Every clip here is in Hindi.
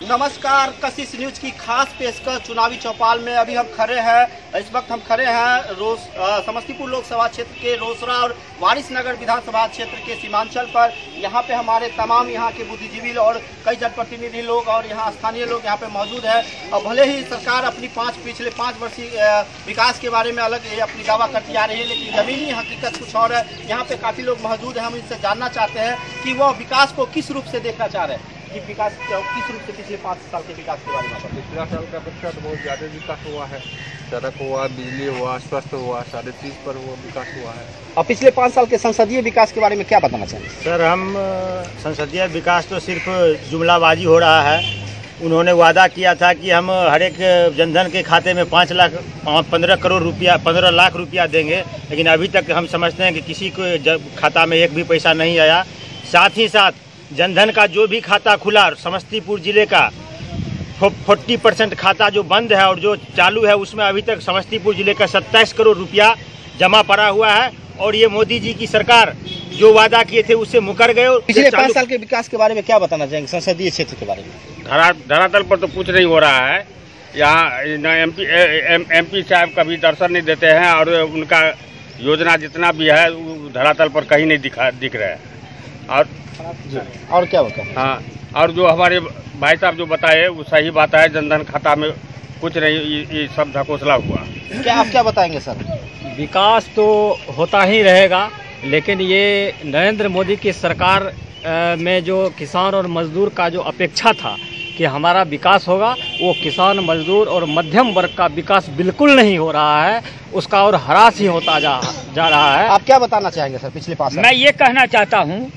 नमस्कार, कशिश न्यूज की खास पेशकश चुनावी चौपाल में अभी हम खड़े हैं। इस वक्त हम खड़े हैं समस्तीपुर लोकसभा क्षेत्र के रोसड़ा और वारिसनगर विधानसभा क्षेत्र के सीमांचल पर। यहाँ पे हमारे तमाम यहाँ के बुद्धिजीवी और कई जनप्रतिनिधि लोग और यहाँ स्थानीय लोग यहाँ पे मौजूद है। और भले ही सरकार अपनी पिछले 5 वर्षीय विकास के बारे में अलग अपनी दावा करती आ रही है, लेकिन ज़मीनी हकीकत कुछ और है। यहाँ पे काफ़ी लोग मौजूद हैं। हम इनसे जानना चाहते हैं कि वह विकास को किस रूप से देखना चाह रहे हैं, कि विकास किस रूप से पिछले 5 साल के विकास के बारे में। पिछला साल का अपेक्षा तो बहुत ज़्यादा विकास हुआ है। सड़क हुआ, बिजली हुआ, स्वास्थ्य हुआ, 3.5 पर वो विकास हुआ है। और पिछले 5 साल के संसदीय विकास के बारे में क्या बताना चाहेंगे? सर, हम संसदीय विकास तो सिर्फ जुमलाबाजी हो रहा है। उन्होंने वादा किया था कि हम हर एक जनधन के खाते में 15 लाख रुपया देंगे, लेकिन अभी तक हम समझते हैं कि किसी को खाता में एक भी पैसा नहीं आया। साथ ही साथ जनधन का जो भी खाता खुला, समस्तीपुर जिले का 40% खाता जो बंद है और जो चालू है, उसमें अभी तक समस्तीपुर जिले का 27 करोड़ रुपया जमा पड़ा हुआ है। और ये मोदी जी की सरकार जो वादा किए थे उससे मुकर गए। पिछले 5 साल के विकास के बारे में क्या बताना चाहेंगे, संसदीय क्षेत्र के बारे में? धरातल पर तो कुछ नहीं हो रहा है। यहाँ एमपी साहब कभी दर्शन नहीं देते हैं और उनका योजना जितना भी है धरातल पर कहीं नहीं दिख रहा है। और क्या होता है? हाँ, और जो हमारे भाई साहब जो बताए वो सही बात है। जनधन खाता में कुछ नहीं, ये सब ढकोसला हुआ। आप क्या बताएंगे सर? विकास तो होता ही रहेगा, लेकिन ये नरेंद्र मोदी की सरकार में जो किसान और मजदूर का जो अपेक्षा था कि हमारा विकास होगा, वो किसान, मजदूर और मध्यम वर्ग का विकास बिल्कुल नहीं हो रहा है। उसका और ह्रास ही होता जा रहा है। आप क्या बताना चाहेंगे सर पिछले 5 साल? मैं ये कहना चाहता हूँ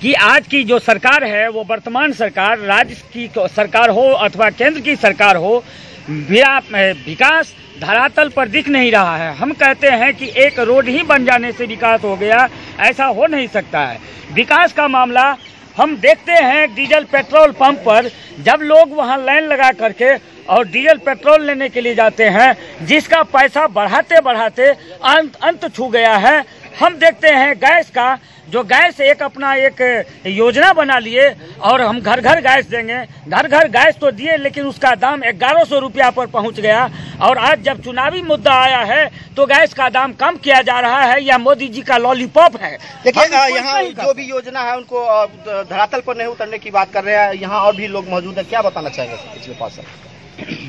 कि आज की जो सरकार है, वो वर्तमान सरकार, राज्य की सरकार हो अथवा केंद्र की सरकार हो, विकास धरातल पर दिख नहीं रहा है। हम कहते हैं कि एक रोड ही बन जाने से विकास हो गया, ऐसा हो नहीं सकता है। विकास का मामला हम देखते हैं डीजल पेट्रोल पंप पर, जब लोग वहां लाइन लगा करके और डीजल पेट्रोल लेने के लिए जाते हैं, जिसका पैसा बढ़ाते बढ़ाते अंत छू गया है। हम देखते हैं गैस का, जो गैस अपना एक योजना बना लिए और हम घर घर गैस देंगे। घर घर गैस तो दिए, लेकिन उसका दाम 1100 रुपया पर पहुंच गया। और आज जब चुनावी मुद्दा आया है तो गैस का दाम कम किया जा रहा है। यह मोदी जी का लॉलीपॉप है। देखिए, यहाँ जो भी योजना है उनको धरातल पर नहीं उतरने की बात कर रहे हैं। यहाँ और भी लोग मौजूद है, क्या बताना चाहेंगे पिछले 5 साल?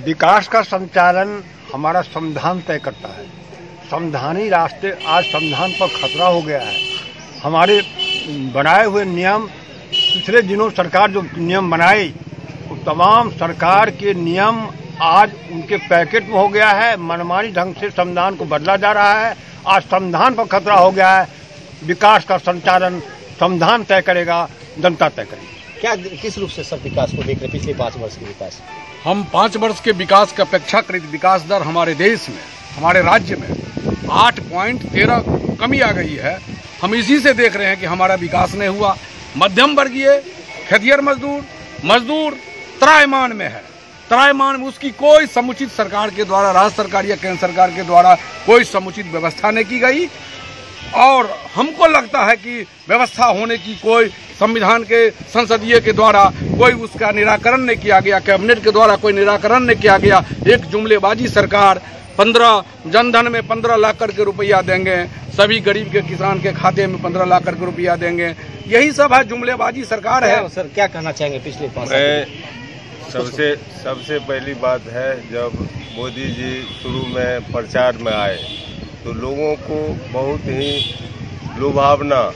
विकास का संचालन हमारा संविधान तय करता है। संवैधानिक रास्ते आज संविधान पर खतरा हो गया है। हमारे बनाए हुए नियम, पिछले दिनों सरकार जो नियम बनाई, वो तमाम सरकार के नियम आज उनके पैकेट में हो गया है। मनमानी ढंग से संविधान को बदला जा रहा है। आज संविधान पर खतरा हो गया है। विकास का संचालन संविधान तय करेगा, जनता तय करेगी। क्या किस रूप से सब विकास को देख रहे पिछले 5 वर्ष के विकास? हम 5 वर्ष के विकास का अपेक्षाकृत विकास दर हमारे देश में, हमारे राज्य में 8.13 कमी आ गई है। हम इसी से देख रहे हैं कि हमारा विकास नहीं हुआ। मध्यम वर्गीय, खेतिहर मजदूर त्रायमान में है। त्रायमान में उसकी कोई समुचित सरकार के द्वारा, राज्य सरकार या केंद्र सरकार के द्वारा कोई समुचित व्यवस्था नहीं की गई। और हमको लगता है कि व्यवस्था होने की कोई संविधान के संसदीय के द्वारा कोई उसका निराकरण नहीं किया गया, कैबिनेट के द्वारा कोई निराकरण नहीं किया गया। एक जुमलेबाजी सरकार 15 जनधन में 15 लाख करके रुपया देंगे, सभी गरीब के किसान के खाते में 15 लाख करके रुपया देंगे। यही सब है, जुमलेबाजी सरकार है। सर, क्या कहना चाहेंगे पिछले 5 साल? सबसे पहली बात है, जब मोदी जी शुरू में प्रचार में आए तो लोगों को बहुत ही लुभावना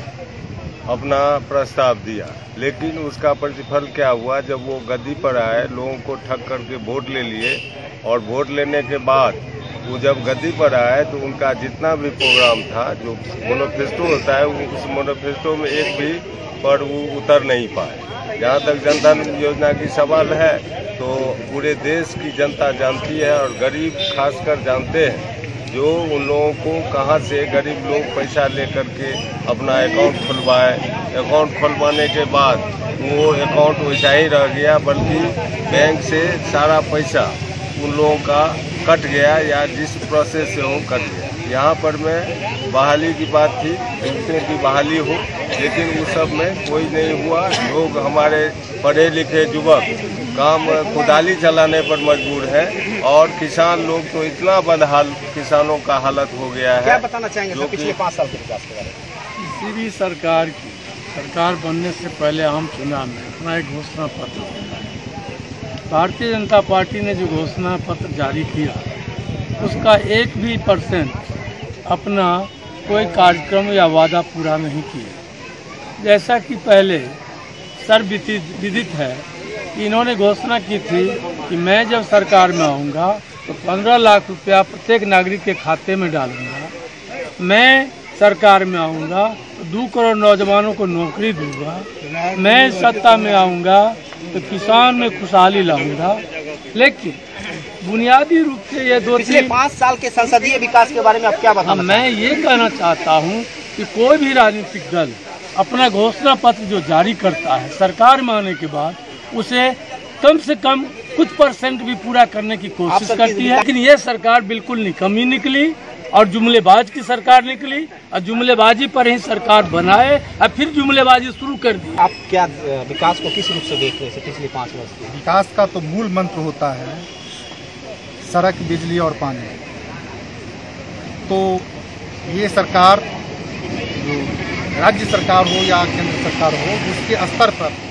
अपना प्रस्ताव दिया, लेकिन उसका प्रतिफल क्या हुआ? जब वो गद्दी पर आए, लोगों को ठग करके वोट ले लिए और वोट लेने के बाद वो जब गद्दी पर आए तो उनका जितना भी प्रोग्राम था, जो मैनिफेस्टो होता है, उस मैनिफेस्टो में एक भी पर वो उतर नहीं पाए। जहाँ तक जनधन योजना की सवाल है तो पूरे देश की जनता जानती है और गरीब खासकर जानते हैं, जो उन लोगों को कहाँ से गरीब लोग पैसा लेकर के अपना अकाउंट खुलवाए। अकाउंट खुलवाने के बाद वो अकाउंट वैसा ही रह गया, बल्कि बैंक से सारा पैसा उन लोगों का कट गया या जिस प्रोसेस से हो कट गया। यहाँ पर मैं बहाली की बात थी, पेंशनों की बहाली हो, लेकिन उस सब में कोई नहीं हुआ। लोग हमारे पढ़े लिखे युवक काम कुदाली चलाने पर मजबूर हैं और किसान लोग तो इतना बदहाल किसानों का हालत हो गया है। क्या बताना चाहेंगे सर पिछले 5 साल के विकास के बारे में? किसी भी सरकार की सरकार बनने से पहले आम चुनाव में अपना एक घोषणा पत्र, भारतीय जनता पार्टी ने जो घोषणा पत्र जारी किया उसका 1% अपना कोई कार्यक्रम या वादा पूरा नहीं किया। जैसा कि पहले सर्वविदित है कि इन्होंने घोषणा की थी कि मैं जब सरकार में आऊँगा तो 15 लाख रुपया प्रत्येक नागरिक के खाते में डालूंगा। मैं सरकार में आऊँगा तो 2 करोड़ नौजवानों को नौकरी दूंगा। मैं सत्ता में आऊँगा तो किसान में खुशहाली लाऊंगा। लेकिन बुनियादी रूप से ये पिछले 5 साल के संसदीय विकास के बारे में आप क्या बताना? मैं ये कहना चाहता हूँ कि कोई भी राजनीतिक दल अपना घोषणा पत्र जो जारी करता है सरकार में आने के बाद उसे कम से कम कुछ % भी पूरा करने की कोशिश करती है। लेकिन ये सरकार बिल्कुल निकम्मी निकली और जुमलेबाज की सरकार निकली और जुमलेबाजी पर ही सरकार बनाए और फिर जुमलेबाजी शुरू कर दी। आप क्या विकास को किस रूप से देख रहे हैं पिछले 5 वर्ष के? विकास का तो मूल मंत्र होता है सड़क, बिजली और पानी। तो ये सरकार, जो राज्य सरकार हो या केंद्र सरकार हो, उसके स्तर पर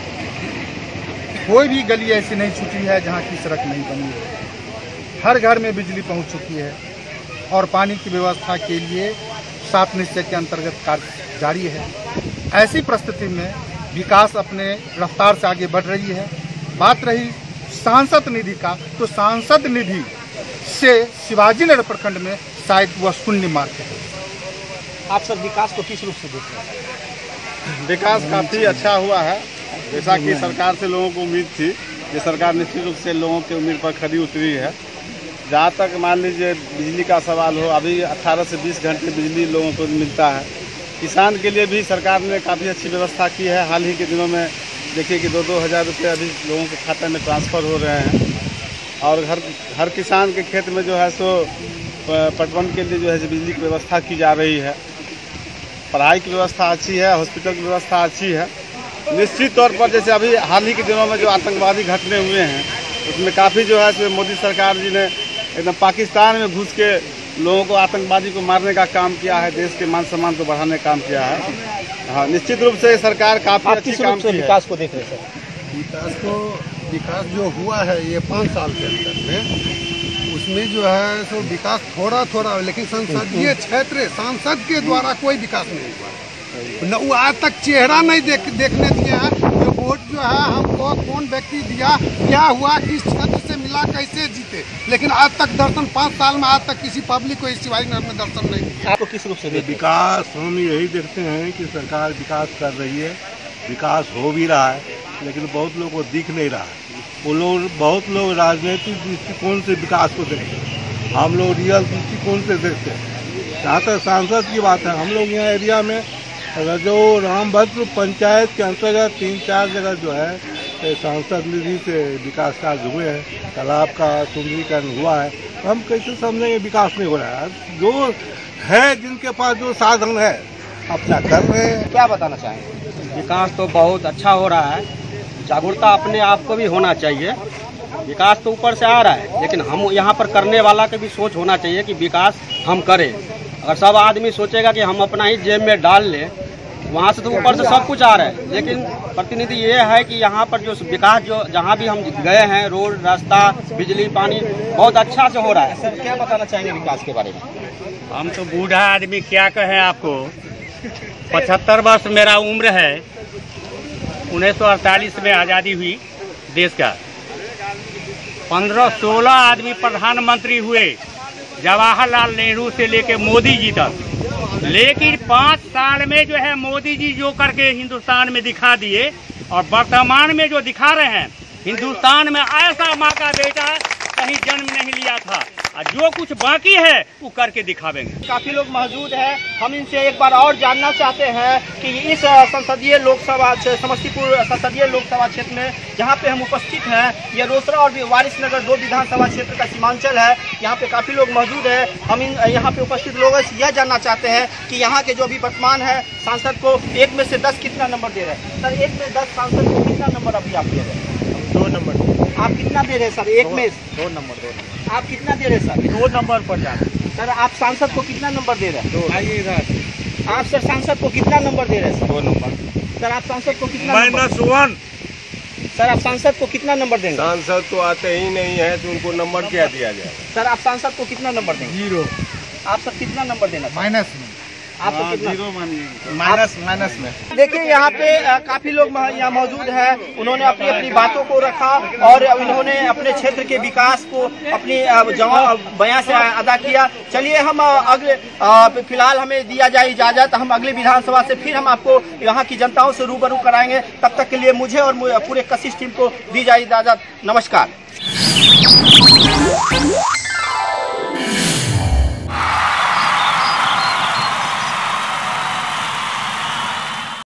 कोई भी गली ऐसी नहीं छूटी है जहाँ की सड़क नहीं बनी है। हर घर में बिजली पहुँच चुकी है और पानी की व्यवस्था के लिए 7 निश्चय के अंतर्गत कार्य जारी है। ऐसी परिस्थिति में विकास अपने रफ्तार से आगे बढ़ रही है। बात रही सांसद निधि का, तो सांसद निधि से शिवाजीनगर प्रखंड में शायद वह शून्य मार्क है। आप सब विकास को किस रूप से देख रहे हैं? विकास काफ़ी अच्छा हुआ है। जैसा कि सरकार से लोगों को उम्मीद थी, ये सरकार निश्चित रूप से लोगों की उम्मीद पर खरी उतरी है। जहाँ तक मान लीजिए बिजली का सवाल हो, अभी 18 से 20 घंटे बिजली लोगों को मिलता है। किसान के लिए भी सरकार ने काफ़ी अच्छी व्यवस्था की है। हाल ही के दिनों में देखिए कि 2-2 हज़ार रुपये अभी लोगों के खाते में ट्रांसफ़र हो रहे हैं और हर किसान के खेत में जो है सो पटवन के लिए जो है बिजली की व्यवस्था की जा रही है। पढ़ाई की व्यवस्था अच्छी है, हॉस्पिटल की व्यवस्था अच्छी है। निश्चित तौर पर जैसे अभी हाल ही के दिनों में जो आतंकवादी घटने हुए हैं उसमें काफ़ी जो है मोदी सरकार जी ने एकदम पाकिस्तान में घुस के लोगों को, आतंकवादी को मारने का काम किया है, देश के मान सम्मान को बढ़ाने का काम किया है। हाँ, निश्चित रूप से सरकार काफ़ी अच्छी काम की है। विकास को देख रहे हैं? विकास जो हुआ है ये 5 साल के अंदर में, उसमें जो है सो विकास थोड़ा, लेकिन संसदीय क्षेत्र सांसद के द्वारा कोई विकास नहीं हुआ न। वो आज तक चेहरा नहीं देखने दिया है। जो वोट जो है हमको कौन व्यक्ति दिया, क्या हुआ, किस क्षेत्र से मिला, कैसे जीते, लेकिन आज तक दर्शन 5 साल में आज तक किसी पब्लिक को इस शिवाजीनगर में दर्शन नहीं दिया। आपको किस रूप से विकास हम यही देखते हैं कि सरकार विकास कर रही है, विकास हो भी रहा है, लेकिन बहुत लोगों को दिख नहीं रहा है। बहुत लोग राजनीतिक दृष्टिकोण से विकास को देखते हैं, हम लोग रियल दृष्टिकोण से देखते हैं। जहाँ तक सांसद की बात है, हम लोग यहाँ एरिया में जो रामभद्र पंचायत के अंतर्गत 3-4 जगह जो है सांसद निधि से विकास कार्य हुए हैं। तालाब का सुंदरीकरण हुआ है। हम कैसे समझेंगे विकास नहीं हो रहा है? जो है जिनके पास जो साधन है अपना कर रहे हैं। क्या बताना चाहेंगे? विकास तो बहुत अच्छा हो रहा है। जागरूकता अपने आप को भी होना चाहिए। विकास तो ऊपर से आ रहा है, लेकिन हम यहाँ पर करने वाला का भी सोच होना चाहिए कि विकास हम करें। अगर सब आदमी सोचेगा कि हम अपना ही जेब में डाल लें, वहाँ से तो ऊपर से सब कुछ आ रहा है। लेकिन प्रतिनिधि ये है कि यहाँ पर जो विकास जो जहाँ भी हम गए हैं, रोड, रास्ता, बिजली, पानी बहुत अच्छा से हो रहा है। सर क्या बताना चाहेंगे विकास के बारे में? हम तो बूढ़ा आदमी क्या कहें आपको। 75 वर्ष मेरा उम्र है। 1948 में आज़ादी हुई देश का। 15-16 आदमी प्रधानमंत्री हुए, जवाहरलाल नेहरू से लेके मोदी जी तक। लेकिन 5 साल में जो है मोदी जी जो करके हिंदुस्तान में दिखा दिए, और वर्तमान में जो दिखा रहे हैं, हिंदुस्तान में ऐसा माँ का बेटा कहीं जन्म नहीं लिया था। और जो कुछ बाकी है वो करके दिखावेंगे। काफी लोग मौजूद हैं, हम इनसे एक बार और जानना चाहते हैं कि इस संसदीय लोकसभा समस्तीपुर संसदीय लोकसभा क्षेत्र में जहां पे हम उपस्थित हैं, ये रोसड़ा और वारिसनगर 2 विधानसभा क्षेत्र का सीमांचल है। यहाँ पे काफी लोग मौजूद हैं। हम यहाँ पे उपस्थित लोगों से यह जानना चाहते हैं कि यहाँ के जो अभी वर्तमान है सांसद को 1 में से 10 कितना नंबर दे रहे हैं? सर 1 में 10 सांसद को कितना नंबर अभी आप दे रहे हैं? 2 नंबर। आप कितना दे रहे हैं सर? 1 में 2 नंबर। आप कितना दे रहे हैं सर? 2 नंबर पर जाना। सर आप सांसद को कितना नंबर दे रहे हैं? आइए इधर। आप सर सांसद को कितना नंबर दे रहे हैं? 2 नंबर। सर आप सांसद को कितना नंबर? -1। सर आप सांसद को कितना नंबर देंगे? सांसद तो आते ही नहीं है तो उनको नंबर क्या दिया जाए? सर आप सांसद को कितना नंबर देंगे? 0। आप सर कितना नंबर देना? माइनस में। आप तो कितना? 0 मानिए। माइनस में। देखिए यहाँ पे काफी लोग यहाँ मौजूद हैं। उन्होंने अपनी अपनी बातों को रखा और इन्होंने अपने क्षेत्र के विकास को अपनी बयां से अदा किया। चलिए हम अगले फिलहाल हमें दिया जाए इजाजत, हम अगले विधानसभा से फिर हम आपको यहाँ की जनताओं से रूबरू कराएंगे। तब तक के लिए मुझे और पूरे कशिश टीम को दी जाए इजाजत। नमस्कार।